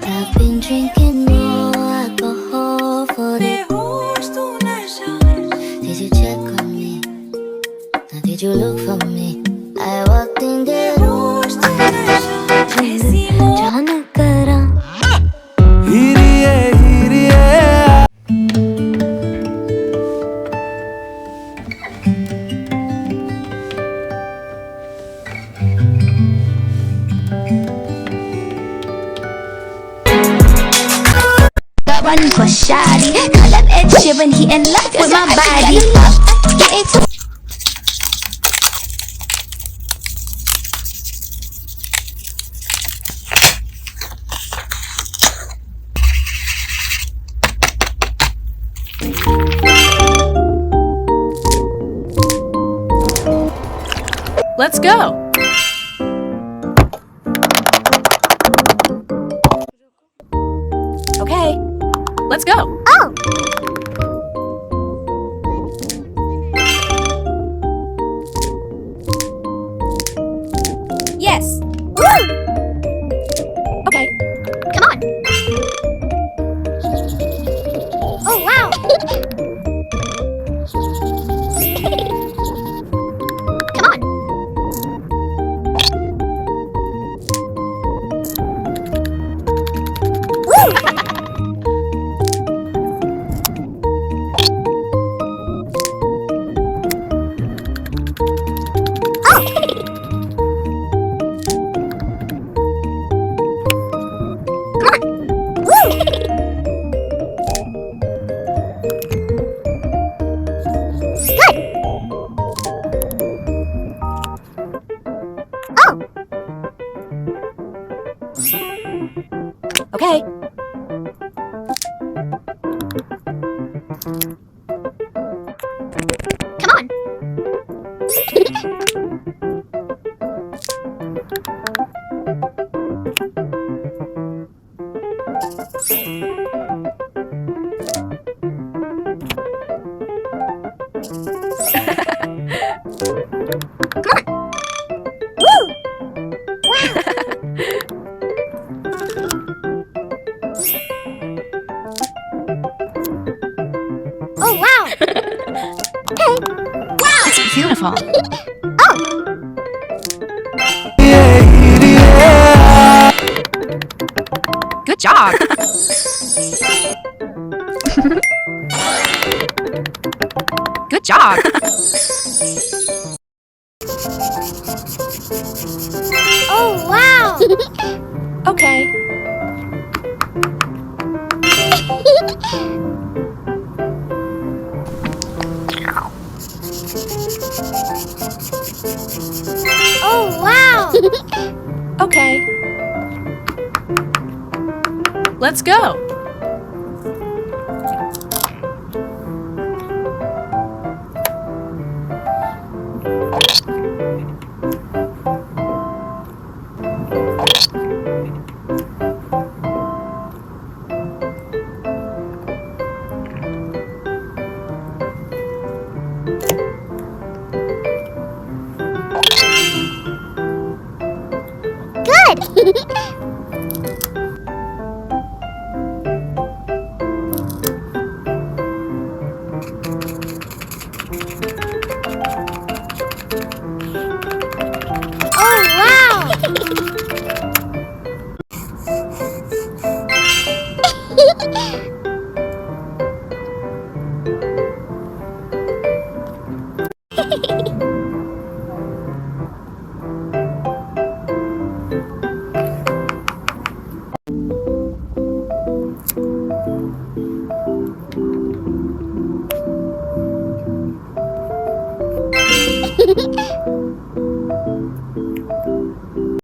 I've been drinking more alcohol for the. Did you check on me? Now did you look for me? I walked in the room. One for shoddy. Call up Ed Sheeran, he in love with my body. Getting too. Let's go! Okay, let's go! Oh! Yes! Woo! Okay. Come on! Oh, wow! Come on! Woo! Okay. Come on! Woo! Wow! Oh, wow! Hey! Wow! It's beautiful. Oh! Good job! Good job! Oh, wow! Okay. Oh, wow! Okay. Let's go! Good! Oh, wow!